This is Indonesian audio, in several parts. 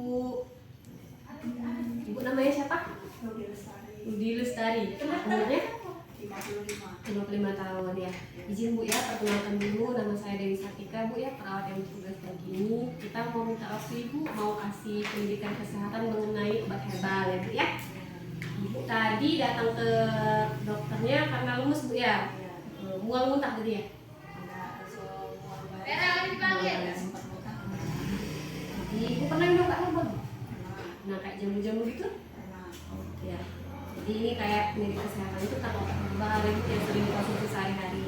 Ibu namanya siapa? Rudi Lestari. Umurnya 55 tahun ya. Izin Bu ya, perkenalkan dulu, nama saya Dewi Sartika Bu ya, perawat yang bertugas pagi ini. Kita mau minta waktu Ibu, mau kasih pendidikan kesehatan mengenai obat herbal ya Bu ya. Ibu tadi datang ke dokternya karena lemes Bu ya. Mual muntah tadi ya. Jadi Ibu pernah nyoba herbal? Nah kayak jamu-jamu gitu? Ya. Jadi ini kayak pendidikan kesehatan itu kan obat herbal yang sering dikonsumsi sehari-hari.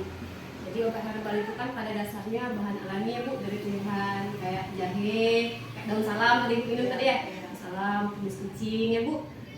Jadi obat herbal itu kan pada dasarnya bahan alami ya Bu, dari tumbuhan kayak jahe, kayak daun salam tadi Bu minum tadi ya, daun salam, kumis kucing ya Bu.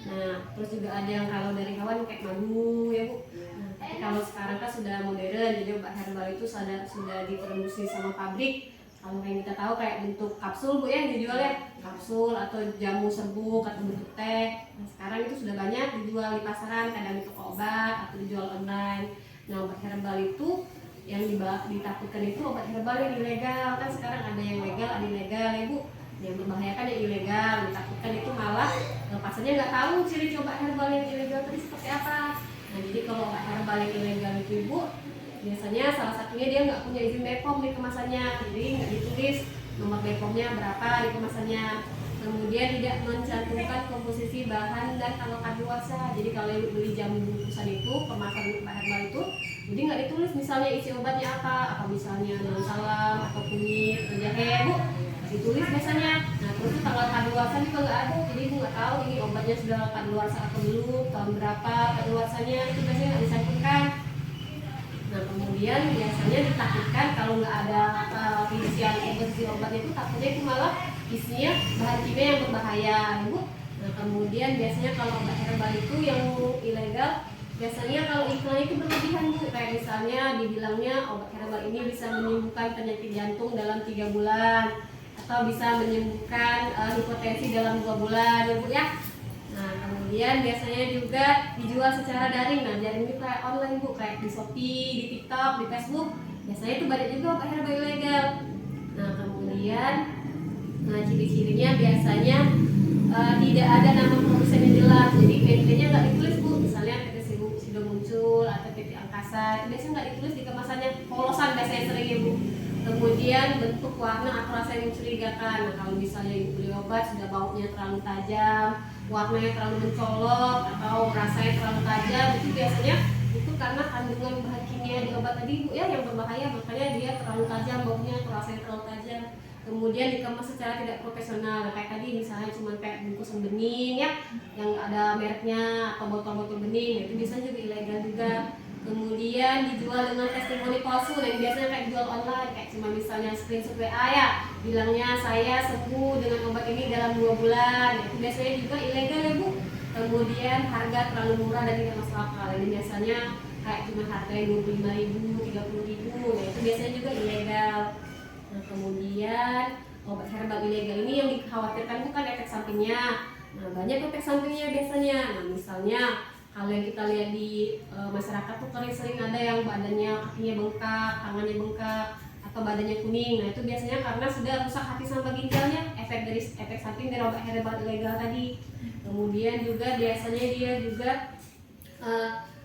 Nah terus juga ada yang kalau dari hewan kayak madu ya Bu. Nah, tapi kalau sekarang kan sudah modern, jadi obat herbal itu sudah diproduksi sama pabrik. Kalau yang kita tahu kayak bentuk kapsul Bu ya dijual ya, kapsul atau jamu serbuk atau bentuk teh. Nah sekarang itu sudah banyak dijual di pasaran, kadang di toko obat atau dijual online. Nah obat herbal itu yang ditakutkan itu obat herbal yang ilegal, kan sekarang ada yang legal ada ilegal ya Bu. Yang membahayakan yang ilegal, ditakutkan itu malah pasarnya nggak tahu ciri obat herbal yang ilegal tadi seperti apa. Nah jadi kalau obat herbal yang ilegal itu Bu, biasanya salah satunya dia nggak punya izin BPOM di kemasannya, jadi nggak ditulis nomor BPOM-nya berapa di kemasannya. Kemudian tidak mencantumkan komposisi bahan dan tanggal kadaluarsa. Jadi kalau ibu beli jamu bungkusan itu, kemasan obat herbal itu, jadi nggak ditulis misalnya isi obatnya apa misalnya daun salam atau kunyit atau jahe Bu, ditulis biasanya. Nah terus tanggal kadaluarsa juga nggak ada, jadi ibu nggak tahu ini obatnya sudah kadaluarsa atau belum, tahun berapa kadaluarsanya, itu biasanya nggak dicantumkan. Nah kemudian biasanya ditakutkan kalau nggak ada rincian komposisi obat itu, takutnya itu malah isinya bahan kimia yang berbahaya Bu. Nah kemudian biasanya kalau obat herbal itu yang ilegal, biasanya kalau iklannya itu berlebihan Bu, kayak misalnya dibilangnya obat herbal ini bisa menyembuhkan penyakit jantung dalam 3 bulan atau bisa menyembuhkan hipertensi dalam 2 bulan ya Bu ya. Nah kemudian biasanya juga dijual secara daring. Nah daring itu kayak online Bu, kayak di Shopee, di TikTok, di Facebook. Biasanya itu banyak juga obat herbal ilegal. Nah kemudian ciri-cirinya biasanya tidak ada nama produsen yang jelas. Jadi PT-nya nggak ditulis Bu. Misalnya PT Sido Muncul atau PT Angkasa, itu biasanya nggak ditulis di kemasannya, polosan biasanya sering ya Bu. Kemudian bentuk, warna atau rasa yang mencurigakan. Nah kalau misalnya ibu beli obat sudah baunya terlalu tajam, warnanya terlalu mencolok atau rasanya terlalu tajam, itu biasanya itu karena kandungan bahan kimia di obat tadi Bu ya yang berbahaya, makanya dia terlalu tajam baunya atau rasanya terlalu tajam. Kemudian dikemas secara tidak profesional. Nah, kayak tadi misalnya cuma kayak bungkusan bening ya, yang ada mereknya atau botol-botol bening, itu biasanya juga ilegal juga. Kemudian dijual dengan testimoni palsu, dan biasanya kayak dijual online, kayak cuma misalnya screenshot WA ya, bilangnya saya sembuh dengan obat ini dalam 2 bulan. Itu biasanya juga ilegal ya Bu. Kemudian harga terlalu murah dan tidak masuk akal. Ini biasanya kayak cuma harganya 25.000, 30.000. Nah itu biasanya juga ilegal. Nah kemudian obat herbal ilegal ini yang dikhawatirkan bukan efek sampingnya. Nah banyak efek sampingnya biasanya. Nah misalnya kalau yang kita lihat di masyarakat tuh sering ada yang badannya, kakinya bengkak, tangannya bengkak, atau badannya kuning. Nah itu biasanya karena sudah rusak hati sama ginjalnya, efek samping dari obat herbal ilegal tadi. Kemudian juga biasanya dia juga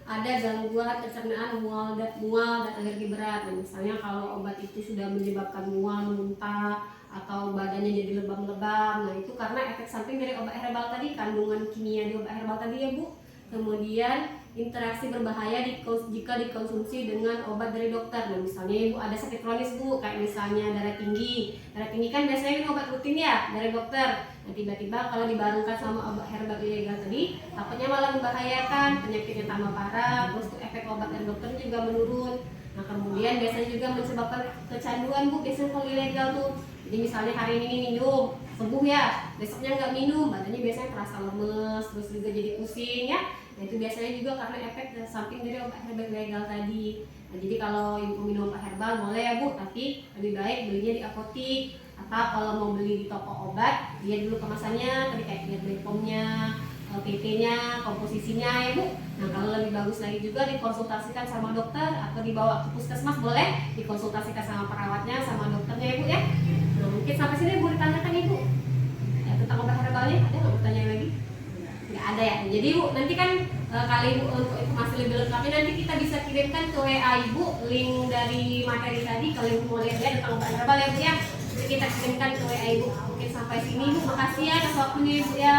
ada gangguan pencernaan, mual dan alergi berat. Nah, misalnya kalau obat itu sudah menyebabkan mual, muntah, atau badannya jadi lebam-lebam, nah itu karena efek samping dari obat herbal tadi, kandungan kimia di obat herbal tadi ya Bu. Kemudian interaksi berbahaya jika dikonsumsi dengan obat dari dokter. Nah misalnya ibu ada sakit kronis Bu, kayak misalnya darah tinggi kan biasanya minum obat rutin ya dari dokter. Nah tiba-tiba kalau dibarengkan sama obat herbal ilegal tadi, takutnya malah membahayakan, penyakitnya tambah parah, terus efek obat dari dokter juga menurun. Nah kemudian biasanya juga menyebabkan kecanduan Bu, biasanya kalau ilegal tuh. Jadi misalnya hari ini minum, sembuh ya, besoknya nggak minum, badannya biasanya terasa lemes, terus juga jadi pusing ya. Nah itu biasanya juga karena efek samping dari obat herbal ilegal tadi. Nah jadi kalau ibu minum obat herbal boleh ya Bu, tapi lebih baik belinya di apotik, atau kalau mau beli di toko obat, lihat dulu kemasannya, tadi kayak lihat BPOM-nya, PT-nya, komposisinya ya Bu. Nah kalau lebih bagus lagi juga dikonsultasikan sama dokter, atau dibawa ke puskesmas boleh, dikonsultasikan sama perawatnya, sama dokternya ya Bu ya. Nah mungkin sampai sini Bu ditanyakan Ibu ya, tentang obat ada ya. Jadi Bu, nanti kan kalau Ibu untuk informasi lebih lengkapnya nanti kita bisa kirimkan ke WA Ibu link dari materi tadi kalau Ibu mau lihat ya tentang obat herbal ya Bu ya. Jadi kita kirimkan ke WA Ibu. Mungkin sampai sini Bu, makasih ya atas waktunya Ibu ya.